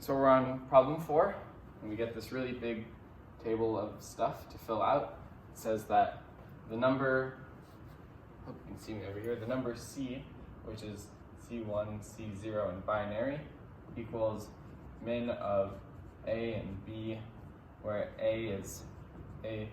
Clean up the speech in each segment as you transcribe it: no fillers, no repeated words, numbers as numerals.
So we're on problem 4, and we get this really big table of stuff to fill out. It says that the number, hope you can see me over here, the number C, which is C1, C0 in binary, equals min of A and B, where A is A1,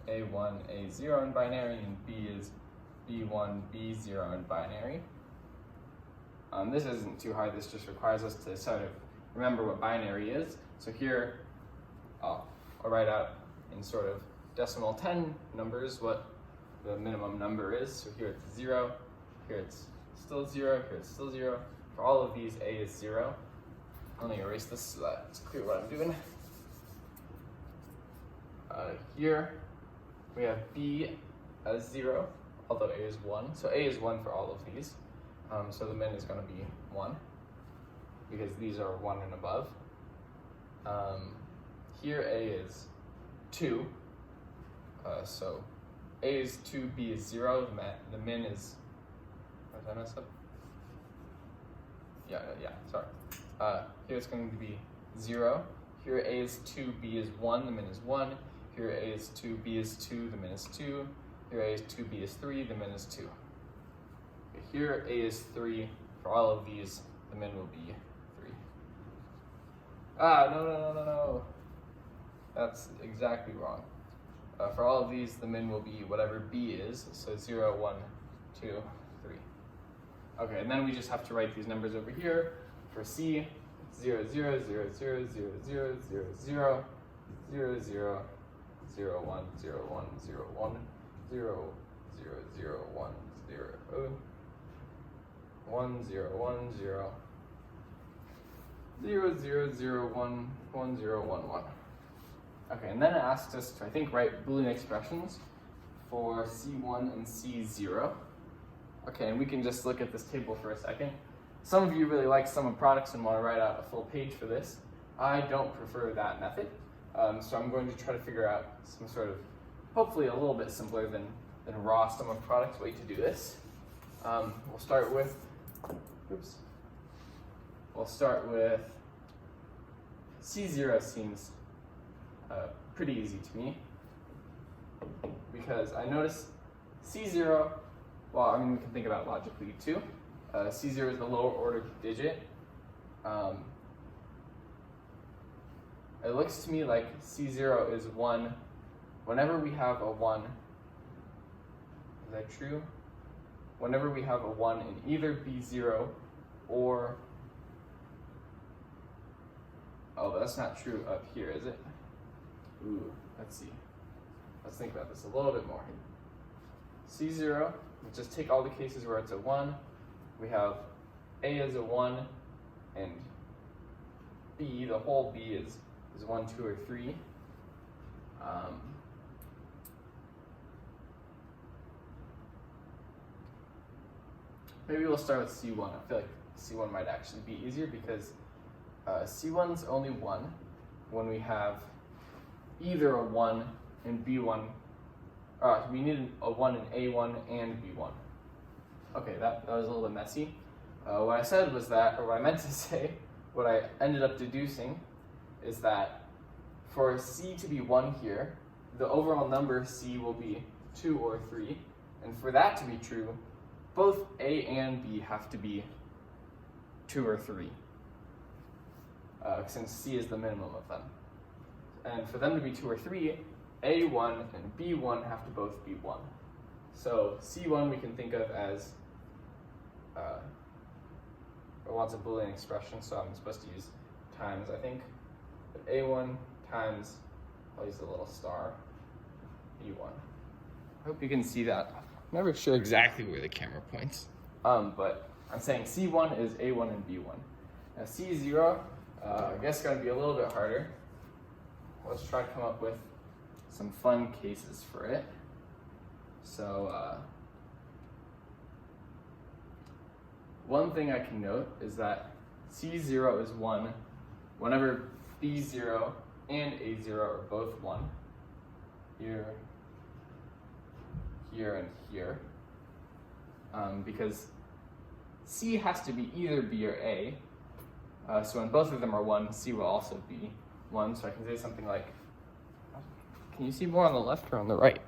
A0 in binary, and B is B1, B0 in binary. This isn't too hard, this just requires us to sort of remember what binary is. So here, I'll write out in sort of decimal 10 numbers what the minimum number is. So here it's 0, here it's still 0, here it's still 0. For all of these, A is 0. Let me erase this so that it's clear what I'm doing. Here, we have B as 0, although A is 1. So A is 1 for all of these. So the min is going to be 1, because these are 1 and above. Here A is 2, so A is 2, B is 0, the min is, did I mess up? Yeah, sorry. Here it's going to be 0. Here A is 2, B is 1, the min is 1. Here A is 2, B is 2, the min is 2. Here A is 2, B is 3, the min is 2. Here A is 3. For all of these, the min will be 3. No. That's exactly wrong. For all of these, the min will be whatever B is, so 0, 1, 2, 3. Okay, and then we just have to write these numbers over here. For C, 0, 0, 0, 0, 0, 0, 0, 0, 0, 0, 0, 1, 0, 1, 0, 1, 0, 0, 0, 1, 0, 1, 0, 1, 0, 0, 0, 0, 1, 1, 0, 1, 1. Okay, and then it asks us to, I think, write Boolean expressions for C1 and C0. Okay, and we can just look at this table for a second. Some of you really like sum of products and want to write out a full page for this. I don't prefer that method, so I'm going to try to figure out some sort of, hopefully a little bit simpler than raw sum of products way to do this. We'll start with C0 seems pretty easy to me, because I notice C0, well, I mean, we can think about it logically too. C0 is the lower order digit. It looks to me like C0 is 1 whenever we have a 1. Is that true? Whenever we have a 1 in either B0 or, oh, that's not true up here, is it? Ooh, let's see. Let's think about this a little bit more. C0, we just take all the cases where it's a 1. We have A as a 1, and B, the whole B is 1, 2, or 3. Maybe we'll start with C1. I feel like C1 might actually be easier, because C1's only 1 when we have either a 1 in B1. We need a 1 in A1 and B1. Okay, that was a little bit messy. What I said was that, or what I meant to say, what I ended up deducing is that for C to be 1 here, the overall number C will be 2 or 3. And for that to be true, both A and B have to be 2 or 3, since C is the minimum of them. And for them to be 2 or 3, A1 and B1 have to both be 1. So C1 we can think of as, it wants a Boolean expression, so I'm supposed to use times, I think. But A1 times, I'll use a little star, B1. I hope you can see that. I'm never sure exactly where the camera points. But I'm saying C1 is A1 and B1. Now C0, I guess going to be a little bit harder. Let's try to come up with some fun cases for it. So one thing I can note is that C0 is 1 whenever B0 and A0 are both 1. Here, here, and here. Because C has to be either B or A. So when both of them are 1, C will also be 1. So I can say something like, can you see more on the left or on the right?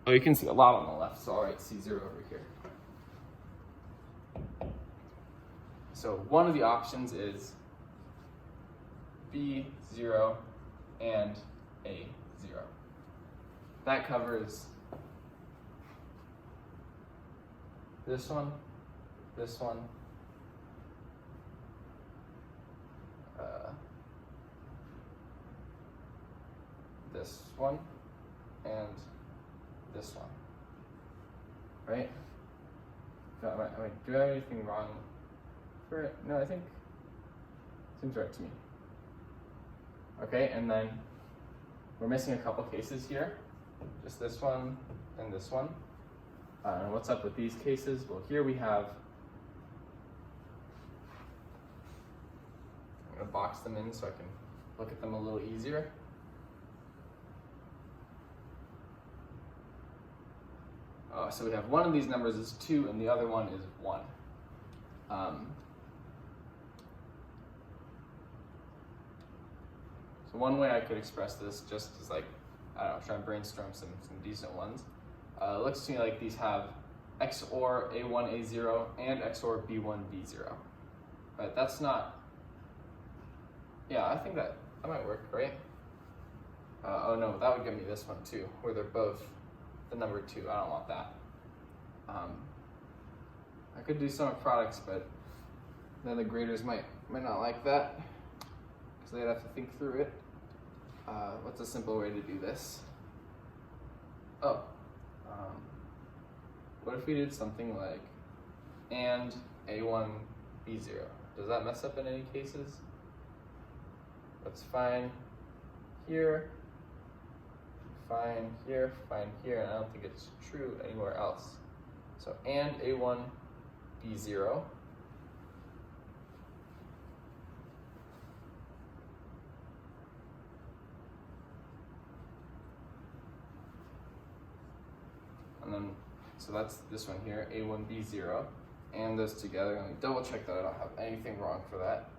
Oh, you can see a lot on the left, so I'll write C0 over here. So one of the options is B0 and A0. That covers this one, this one, this one, and this one, right? No, do I have anything wrong for it? No, I think it seems right to me. Okay, and then we're missing a couple cases here. Just this one and this one. And what's up with these cases? Well, here we have, I'm gonna box them in so I can look at them a little easier. So we have one of these numbers is 2 and the other one is 1. So one way I could express this just is like, I don't know, try and brainstorm some decent ones. It looks to me like these have XOR A1, A0 and XOR B1, B0. But that's not, yeah, I think that might work, right? Oh no, that would give me this one too, where they're both the number 2. I don't want that. I could do sum of products, but then the graders might not like that because they'd have to think through it. What's a simple way to do this? Oh, what if we did something like and A1, B0? Does that mess up in any cases? That's fine here, fine here, and I don't think it's true anywhere else. So and A1, B0. And then, so that's this one here, A1, B0. And those together, let me double check that I don't have anything wrong for that.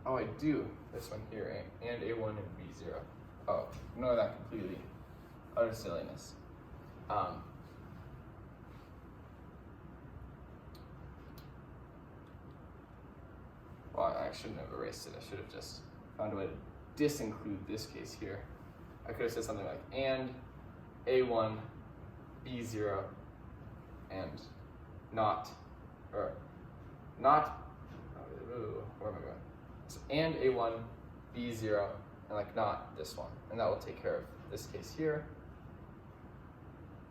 Oh, I do. This one here, and A1 and B0. Oh, ignore that completely. Utter silliness. Well, I shouldn't have erased it. I should have just found a way to disinclude this case here. I could have said something like and A1, B0, and not, where am I going? So and A1, B0, and like not this one. And that will take care of this case here.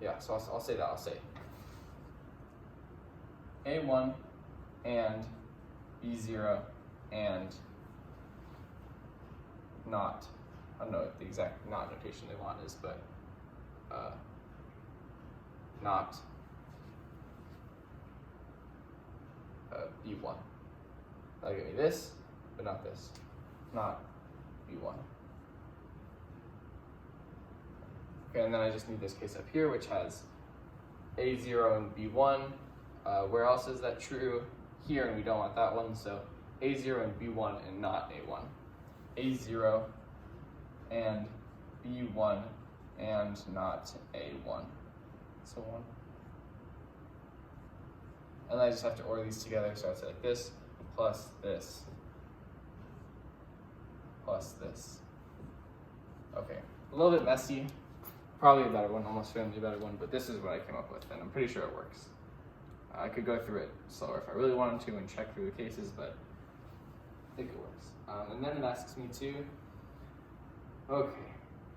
Yeah, so I'll say that. I'll say A1 and B0 and not. I don't know what the exact not notation they want is, but not B1. That'll give me this, but not this. Not B1. Okay, and then I just need this case up here, which has A0 and B1. Where else is that true? Here, and we don't want that one, so A0 and B1 and not A1. A0 and B1 and not A1. So 1. And then I just have to order these together, so I'd say like this, plus this, plus this. Okay, a little bit messy. Probably a better one, almost certainly a better one, but this is what I came up with, and I'm pretty sure it works. I could go through it slower if I really wanted to and check through the cases, but I think it works. And then it asks me to, okay,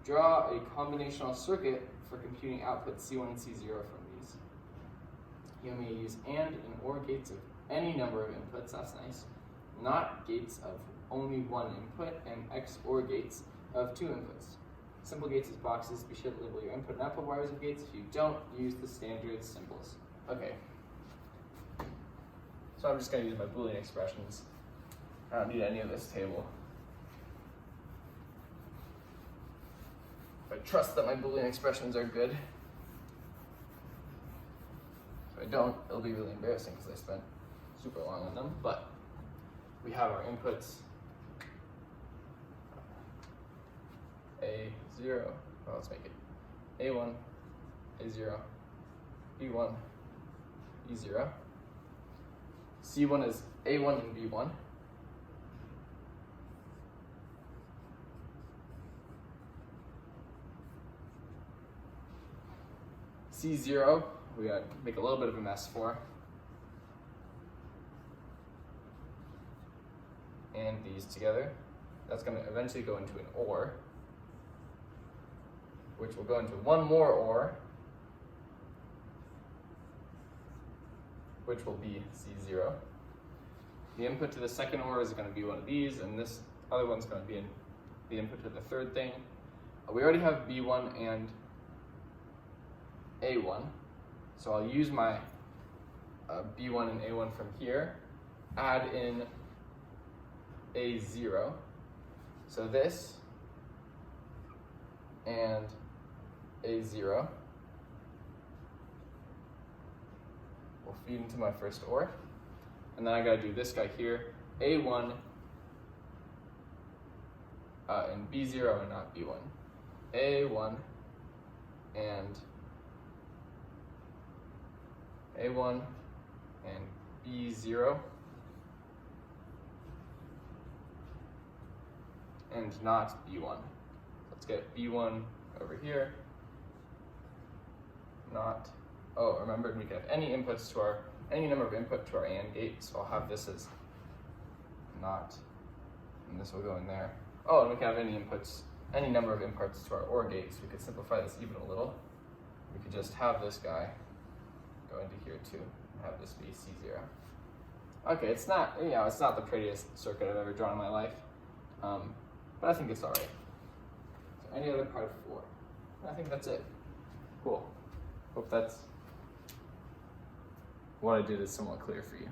draw a combinational circuit for computing output C1 and C0 from these. You want me to use and or gates of any number of inputs, that's nice. Not gates of only one input, and XOR gates of 2 inputs. Simple gates as boxes. Be sure to label your input and output wires of gates. If you don't, use the standard symbols. Okay. So I'm just going to use my Boolean expressions. I don't need any of this table. I trust that my Boolean expressions are good. I don't, it'll be really embarrassing because I spent super long on them, but we have our inputs. A0, well, let's make it A1, A0, B1, E0. C1 is A1 and B1. C0, we gotta make a little bit of a mess for. And these together. That's gonna eventually go into an OR, which will go into one more OR, which will be C0. The input to the second OR is gonna be one of these, and this other one's gonna be the input to the third thing. We already have B1 and A1, so I'll use my B1 and A1 from here, add in A0, so this and A0 will feed into my first OR, and then I gotta do this guy here, A1 and B0 and not B1, A1 and A1 and B0 and not B1. Let's get B1 over here. Not, oh, remember we can have any inputs to our, any number of input to our AND gate, so I'll have this as not, and this will go in there. Oh, and we can have any inputs, any number of inputs to our OR gate, so we could simplify this even a little. We could just have this guy go into here too, and have this be C0. Okay, it's not, you know, it's not the prettiest circuit I've ever drawn in my life, but I think it's all right. So any other part of 4? I think that's it. Cool. Hope that's what I did is somewhat clear for you.